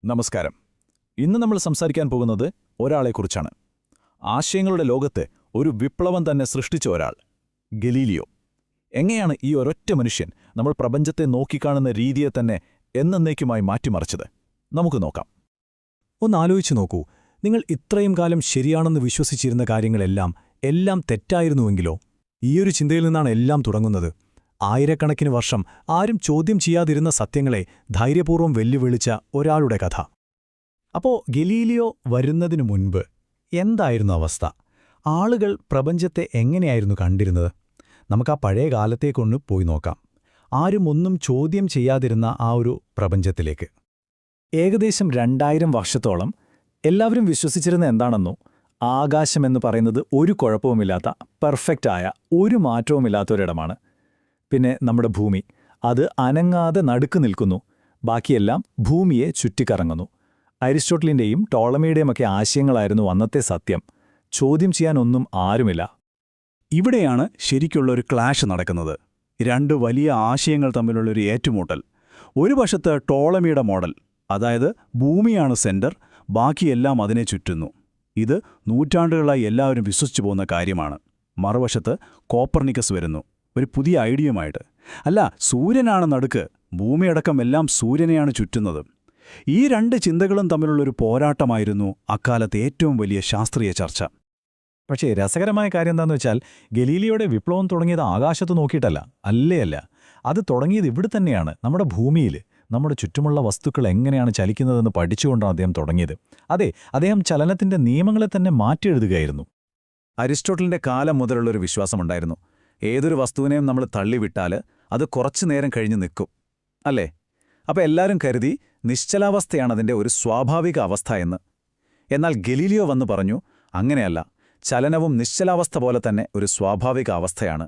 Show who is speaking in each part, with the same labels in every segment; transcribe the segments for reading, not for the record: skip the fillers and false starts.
Speaker 1: നമസ്കാരം. ഇന്ന് നമ്മൾ സംസാരിക്കാൻ പോകുന്നത് ഒരാളെക്കുറിച്ചാണ്. ആശയങ്ങളുടെ ലോകത്ത് ഒരു വിപ്ലവം തന്നെ സൃഷ്ടിച്ച ഒരാൾ, ഗലീലിയോ. എങ്ങനെയാണ് ഈ ഒരൊറ്റ മനുഷ്യൻ നമ്മൾ പ്രപഞ്ചത്തെ നോക്കിക്കാണുന്ന രീതിയെ തന്നെ എന്നേക്കുമായി മാറ്റിമറിച്ചത്? നമുക്ക് നോക്കാം.
Speaker 2: ഒന്നാലോചിച്ചു നോക്കൂ, നിങ്ങൾ ഇത്രയും കാലം ശരിയാണെന്ന് വിശ്വസിച്ചിരുന്ന കാര്യങ്ങളെല്ലാം തെറ്റായിരുന്നുവെങ്കിലോ? ഈയൊരു ചിന്തയിൽ നിന്നാണ് എല്ലാം തുടങ്ങുന്നത്. ആയിരക്കണക്കിന് വർഷം ആരും ചോദ്യം ചെയ്യാതിരുന്ന സത്യങ്ങളെ ധൈര്യപൂർവ്വം വെല്ലുവിളിച്ച ഒരാളുടെ കഥ. അപ്പോ ഗലീലിയോ വരുന്നതിനു മുൻപ് എന്തായിരുന്നു അവസ്ഥ? ആളുകൾ പ്രപഞ്ചത്തെ എങ്ങനെയായിരുന്നു കണ്ടിരുന്നത്? നമുക്ക് ആ പഴയ കാലത്തേക്കൊന്ന് പോയി നോക്കാം. ആരും ഒന്നും ചോദ്യം ചെയ്യാതിരുന്ന ആ ഒരു പ്രപഞ്ചത്തിലേക്ക്. ഏകദേശം 2000 വർഷത്തോളം എല്ലാവരും വിശ്വസിച്ചിരുന്ന എന്താണെന്നോ, ആകാശമെന്ന് പറയുന്നത് ഒരു കുഴപ്പവുമില്ലാത്ത, പെർഫെക്റ്റായ, ഒരു മാറ്റവുമില്ലാത്തൊരിടമാണ്. പിന്നെ നമ്മുടെ ഭൂമി, അത് അനങ്ങാതെ നടുക്ക് നിൽക്കുന്നു. ബാക്കിയെല്ലാം ഭൂമിയെ ചുറ്റിക്കറങ്ങുന്നു. അരിസ്റ്റോട്ടലിൻ്റെയും ടോളമിയുടെയുമൊക്കെ ആശയങ്ങളായിരുന്നു അന്നത്തെ സത്യം. ചോദ്യം ചെയ്യാനൊന്നും ആരുമില്ല.
Speaker 3: ഇവിടെയാണ് ശരിക്കുള്ളൊരു ക്ലാഷ് നടക്കുന്നത്. രണ്ട് വലിയ ആശയങ്ങൾ തമ്മിലുള്ളൊരു ഏറ്റുമുട്ടൽ. ഒരു വശത്ത് ടോളമിയുടെ മോഡൽ, അതായത് ഭൂമിയാണ് സെന്റർ, ബാക്കിയെല്ലാം അതിനെ ചുറ്റുന്നു. ഇത് നൂറ്റാണ്ടുകളായി എല്ലാവരും വിശ്വസിച്ചു പോകുന്ന കാര്യമാണ്. മറുവശത്ത് കോപ്പർനിക്കസ് വരുന്നു, ഒരു പുതിയ ഐഡിയയുമായിട്ട്. അല്ല, സൂര്യനാണ് നടുക്ക്, ഭൂമിയടക്കം എല്ലാം സൂര്യനെയാണ് ചുറ്റുന്നത്. ഈ രണ്ട് ചിന്തകളും തമ്മിലുള്ളൊരു പോരാട്ടമായിരുന്നു അക്കാലത്തെ ഏറ്റവും വലിയ ശാസ്ത്രീയ ചർച്ച.
Speaker 2: പക്ഷേ രസകരമായ കാര്യം എന്താണെന്ന് വെച്ചാൽ, ഗലീലിയോയുടെ വിപ്ലവം തുടങ്ങിയത് ആകാശത്ത് നോക്കിയിട്ടല്ല, അല്ല. അത് തുടങ്ങിയത് ഇവിടെ തന്നെയാണ്, നമ്മുടെ ഭൂമിയിൽ. നമ്മുടെ ചുറ്റുമുള്ള വസ്തുക്കൾ എങ്ങനെയാണ് ചലിക്കുന്നതെന്ന് പഠിച്ചുകൊണ്ടാണ് അദ്ദേഹം തുടങ്ങിയത്. അതെ, അദ്ദേഹം ചലനത്തിന്റെ നിയമങ്ങളെ തന്നെ മാറ്റിയെഴുതുകയായിരുന്നു.
Speaker 1: അരിസ്റ്റോട്ടലിന്റെ കാലം മുതലുള്ളൊരു വിശ്വാസമുണ്ടായിരുന്നു. ഏതൊരു വസ്തുവിനെയും നമ്മൾ തള്ളിവിട്ടാൽ അത് കുറച്ചു നേരം കഴിഞ്ഞ് നിൽക്കും, അല്ലേ? അപ്പോൾ എല്ലാവരും കരുതി നിശ്ചലാവസ്ഥയാണ് അതിൻ്റെ ഒരു സ്വാഭാവിക അവസ്ഥ എന്ന്. എന്നാൽ ഗലീലിയോ വന്നു പറഞ്ഞു, അങ്ങനെയല്ല, ചലനവും നിശ്ചലാവസ്ഥ പോലെ തന്നെ ഒരു സ്വാഭാവിക അവസ്ഥയാണ്.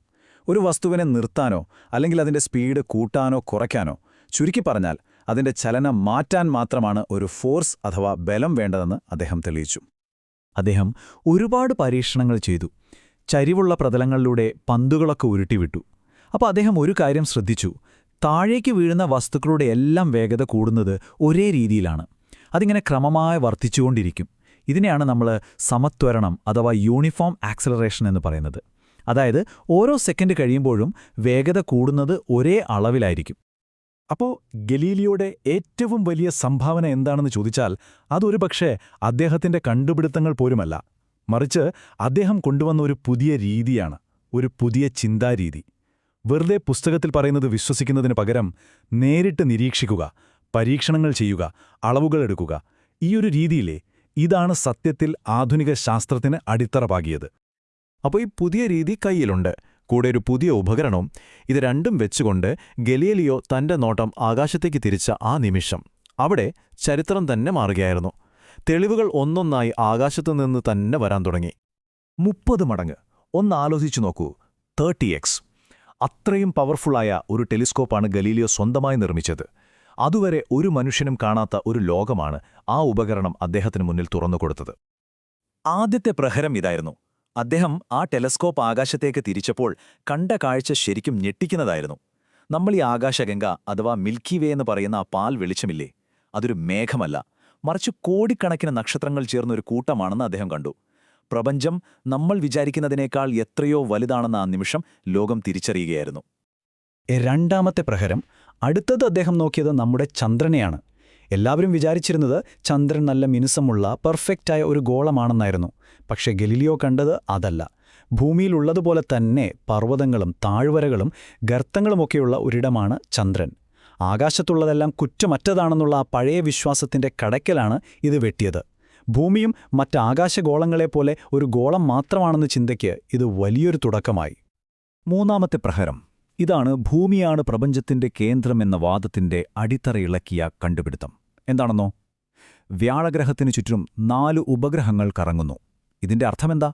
Speaker 1: ഒരു വസ്തുവിനെ നിർത്താനോ അല്ലെങ്കിൽ അതിൻ്റെ സ്പീഡ് കൂട്ടാനോ കുറയ്ക്കാനോ, ചുരുക്കി പറഞ്ഞാൽ അതിൻ്റെ ചലനം മാറ്റാൻ മാത്രമാണ് ഒരു ഫോഴ്സ് അഥവാ ബലം വേണ്ടതെന്ന് അദ്ദേഹം തെളിയിച്ചു.
Speaker 2: അദ്ദേഹം ഒരുപാട് പരീക്ഷണങ്ങൾ ചെയ്തു. ചരിവുള്ള പ്രതലങ്ങളിലൂടെ പന്തുകളൊക്കെ ഉരുട്ടിവിട്ടു. അപ്പോൾ അദ്ദേഹം ഒരു കാര്യം ശ്രദ്ധിച്ചു: താഴേക്ക് വീഴുന്ന വസ്തുക്കളുടെ എല്ലാം വേഗത കൂടുന്നത് ഒരേ രീതിയിലാണ്. അതിങ്ങനെ ക്രമമായി വർദ്ധിച്ചുകൊണ്ടിരിക്കും. ഇതിനെയാണ് നമ്മൾ സമത്വരണം അഥവാ യൂണിഫോം ആക്സലറേഷൻ എന്ന് പറയുന്നത്. അതായത് ഓരോ സെക്കൻഡ് കഴിയുമ്പോഴും വേഗത കൂടുന്നത് ഒരേ അളവിലായിരിക്കും.
Speaker 1: അപ്പോൾ ഗലീലിയോയുടെ ഏറ്റവും വലിയ സംഭാവന എന്താണെന്ന് ചോദിച്ചാൽ, അതൊരുപക്ഷേ അദ്ദേഹത്തിന്റെ കണ്ടുപിടുത്തങ്ങൾ പോലുമല്ല, മറിച്ച് അദ്ദേഹം കൊണ്ടുവന്ന ഒരു പുതിയ രീതിയാണ്, ഒരു പുതിയ ചിന്താരീതി. വെറുതെ പുസ്തകത്തിൽ പറയുന്നത് വിശ്വസിക്കുന്നതിന് പകരം നേരിട്ട് നിരീക്ഷിക്കുക, പരീക്ഷണങ്ങൾ ചെയ്യുക, അളവുകൾ എടുക്കുക. ഈയൊരു രീതിയിലെ ഇതാണ് സത്യത്തിൽ ആധുനിക ശാസ്ത്രത്തിന് അടിത്തറ പാകിയത്. അപ്പോൾ ഈ പുതിയ രീതി കയ്യിലുണ്ട്, കൂടെ ഒരു പുതിയ ഉപകരണവും. ഇത് രണ്ടും വെച്ചുകൊണ്ട് ഗലീലിയോ തന്റെ നോട്ടം ആകാശത്തേക്ക് തിരിച്ച ആ നിമിഷം, അവിടെ ചരിത്രം തന്നെ മാറുകയായിരുന്നു. തെളിവുകൾ ഒന്നൊന്നായി ആകാശത്തുനിന്ന് തന്നെ വരാൻ തുടങ്ങി. 30 മടങ്ങ്. ഒന്നാലോചിച്ചു നോക്കൂ, 30x. അത്രയും പവർഫുള്ളായ ഒരു ടെലിസ്കോപ്പാണ് ഗലീലിയോ സ്വന്തമായി നിർമ്മിച്ചത്. അതുവരെ ഒരു മനുഷ്യനും കാണാത്ത ഒരു ലോകമാണ് ആ ഉപകരണം അദ്ദേഹത്തിന് മുന്നിൽ തുറന്നുകൊടുത്തത്. ആദ്യത്തെ പ്രഹരം ഇതായിരുന്നു. അദ്ദേഹം ആ ടെലസ്കോപ്പ് ആകാശത്തേക്ക് തിരിച്ചപ്പോൾ കണ്ട കാഴ്ച ശരിക്കും ഞെട്ടിക്കുന്നതായിരുന്നു. നമ്മൾ ഈ ആകാശഗംഗ അഥവാ മിൽക്കി വേ എന്ന് പറയുന്ന ആ പാൽ വെളിച്ചമില്ലേ, അതൊരു മേഘമല്ല, മറിച്ച് കോടിക്കണക്കിന് നക്ഷത്രങ്ങൾ ചേർന്നൊരു കൂട്ടമാണെന്ന് അദ്ദേഹം കണ്ടു. പ്രപഞ്ചം നമ്മൾ വിചാരിക്കുന്നതിനേക്കാൾ എത്രയോ വലുതാണെന്ന ആ നിമിഷം ലോകം തിരിച്ചറിയുകയായിരുന്നു.
Speaker 2: രണ്ടാമത്തെ പ്രഹരം. അടുത്തത് അദ്ദേഹം നോക്കിയത് നമ്മുടെ ചന്ദ്രനെയാണ്. എല്ലാവരും വിചാരിച്ചിരുന്നത് ചന്ദ്രൻ നല്ല മിനുസമുള്ള പെർഫെക്റ്റായ ഒരു ഗോളമാണെന്നായിരുന്നു. പക്ഷേ ഗലീലിയോ കണ്ടത് അതല്ല. ഭൂമിയിലുള്ളതുപോലെ തന്നെ പർവ്വതങ്ങളും താഴ്വരകളും ഗർത്തങ്ങളുമൊക്കെയുള്ള ഒരിടമാണ് ചന്ദ്രൻ. ആകാശത്തുള്ളതെല്ലാം കുറ്റമറ്റതാണെന്നുള്ള ആ പഴയ വിശ്വാസത്തിന്റെ കടയ്ക്കലാണ് ഇത് വെട്ടിയത്. ഭൂമിയും മറ്റ് ആകാശഗോളങ്ങളെപ്പോലെ ഒരു ഗോളം മാത്രമാണെന്ന ചിന്തയ്ക്ക് ഇത് വലിയൊരു തുടക്കമായി.
Speaker 1: മൂന്നാമത്തെ പ്രഹരം. ഇതാണ് ഭൂമിയാണ് പ്രപഞ്ചത്തിന്റെ കേന്ദ്രമെന്ന വാദത്തിന്റെ അടിത്തറയിളക്കിയ കണ്ടുപിടുത്തം. എന്താണെന്നോ? വ്യാഴഗ്രഹത്തിനു ചുറ്റും 4 ഉപഗ്രഹങ്ങൾ കറങ്ങുന്നു. ഇതിന്റെ അർത്ഥമെന്താ?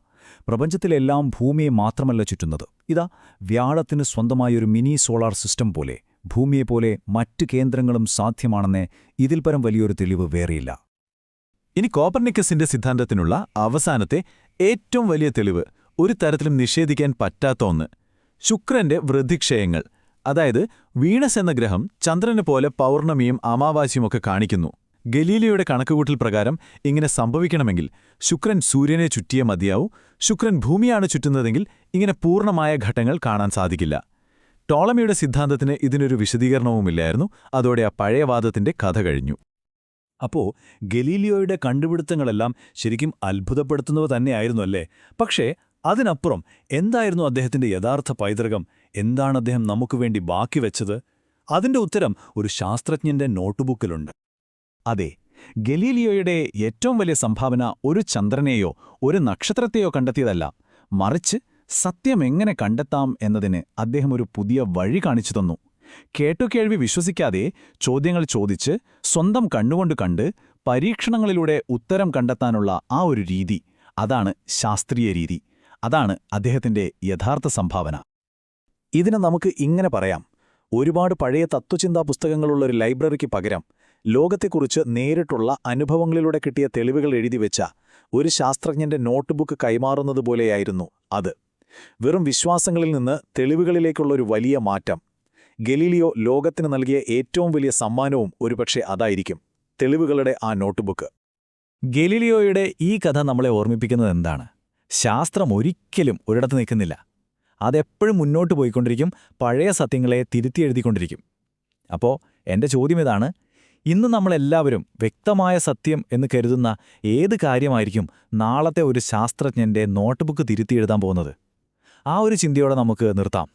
Speaker 1: പ്രപഞ്ചത്തിലെല്ലാം ഭൂമിയെ മാത്രമല്ല ചുറ്റുന്നത്. ഇതാ, വ്യാഴത്തിന് സ്വന്തമായൊരു മിനി സോളാർ സിസ്റ്റം പോലെ, ഭൂമിയെപ്പോലെ മറ്റു കേന്ദ്രങ്ങളും സാധ്യമാണെന്ന് ഇതിൽ പരം വലിയൊരു തെളിവ് വേറെയില്ല. ഇനി കോപ്പർനിക്കസിന്റെ സിദ്ധാന്തത്തിനുള്ള അവസാനത്തെ ഏറ്റവും വലിയ തെളിവ്, ഒരു തരത്തിലും നിഷേധിക്കാൻ പറ്റാത്ത ഒന്ന്: ശുക്രന്റെ വൃദ്ധിക്ഷയങ്ങൾ. അതായത് വീണസ് എന്ന ഗ്രഹം ചന്ദ്രനെ പോലെ പൗർണമിയും അമാവാസ്യമൊക്കെ കാണിക്കുന്നു. ഗലീലിയോയുടെ കണക്കുകൂട്ടൽ പ്രകാരം ഇങ്ങനെ സംഭവിക്കണമെങ്കിൽ ശുക്രൻ സൂര്യനെ ചുറ്റിയേ മതിയാവൂ, ശുക്രൻ ഭൂമിയാണ് ചുറ്റുന്നതെങ്കിൽ ഇങ്ങനെ പൂർണ്ണമായ ഘട്ടങ്ങൾ കാണാൻ സാധിക്കില്ല. ടോളമിയുടെ സിദ്ധാന്തത്തിന് ഇതിനൊരു വിശദീകരണവുമില്ലായിരുന്നു. അതോടെ ആ പഴയ വാദത്തിന്റെ കഥ കഴിഞ്ഞു.
Speaker 2: അപ്പോ ഗലീലിയോയുടെ കണ്ടുപിടുത്തങ്ങളെല്ലാം ശരിക്കും അത്ഭുതപ്പെടുത്തുന്നവ തന്നെയായിരുന്നു അല്ലേ? പക്ഷേ അതിനപ്പുറം എന്തായിരുന്നു അദ്ദേഹത്തിന്റെ യഥാർത്ഥ പൈതൃകം? എന്താണ് അദ്ദേഹം നമുക്കുവേണ്ടി ബാക്കി വെച്ചത്? അതിന്റെ ഉത്തരം ഒരു ശാസ്ത്രജ്ഞന്റെ നോട്ടുബുക്കിലുണ്ട്. അതെ, ഗലീലിയോയുടെ ഏറ്റവും വലിയ സംഭാവന ഒരു ചന്ദ്രനെയോ ഒരു നക്ഷത്രത്തെയോ കണ്ടെത്തിയതല്ല, മറിച്ച് സത്യം എങ്ങനെ കണ്ടെത്താം എന്നതിന് അദ്ദേഹം ഒരു പുതിയ വഴി കാണിച്ചു തന്നു. കേട്ടുകേൾവി വിശ്വസിക്കാതെ ചോദ്യങ്ങൾ ചോദിച്ച് സ്വന്തം കണ്ണുകൊണ്ട് കണ്ട് പരീക്ഷണങ്ങളിലൂടെ ഉത്തരം കണ്ടെത്താനുള്ള ആ ഒരു രീതി, അതാണ് ശാസ്ത്രീയ രീതി. അതാണ് അദ്ദേഹത്തിന്റെ യഥാർത്ഥ സംഭാവന. ഇതിനെ നമുക്ക് ഇങ്ങനെ പറയാം: ഒരുപാട് പഴയ തത്വചിന്താ പുസ്തകങ്ങളുള്ളൊരു ലൈബ്രറിക്ക് പകരം ലോകത്തെക്കുറിച്ച് നേരിട്ടുള്ള അനുഭവങ്ങളിലൂടെ കിട്ടിയ തെളിവുകൾ എഴുതിവെച്ച ഒരു ശാസ്ത്രജ്ഞന്റെ നോട്ട്ബുക്ക് കൈമാറുന്നതുപോലെയായിരുന്നു അത്. വെറും വിശ്വാസങ്ങളിൽ നിന്ന് തെളിവുകളിലേക്കുള്ള ഒരു വലിയ മാറ്റം. ഗലീലിയോ ലോകത്തിന് നൽകിയ ഏറ്റവും വലിയ സമ്മാനവും ഒരുപക്ഷെ അതായിരിക്കും, തെളിവുകളുടെ ആ നോട്ട്ബുക്ക്. ഗലീലിയോയുടെ ഈ കഥ നമ്മളെ ഓർമ്മിപ്പിക്കുന്നത് എന്താണ്? ശാസ്ത്രം ഒരിക്കലും ഒരിടത്ത് നിൽക്കുന്നില്ല. അതെപ്പോഴും മുന്നോട്ട് പോയിക്കൊണ്ടിരിക്കും, പഴയ സത്യങ്ങളെ തിരുത്തി എഴുതിക്കൊണ്ടിരിക്കും. അപ്പോൾ എൻ്റെ ചോദ്യം ഇതാണ്: ഇന്ന് നമ്മളെല്ലാവരും വ്യക്തമായ സത്യം എന്ന് കരുതുന്ന ഏത് കാര്യമായിരിക്കും നാളത്തെ ഒരു ശാസ്ത്രജ്ഞന്റെ നോട്ട്ബുക്ക് തിരുത്തി എഴുതാൻ പോകുന്നത്? ആ ഒരു ചിന്തയോടെ നമുക്ക് നിർത്താം.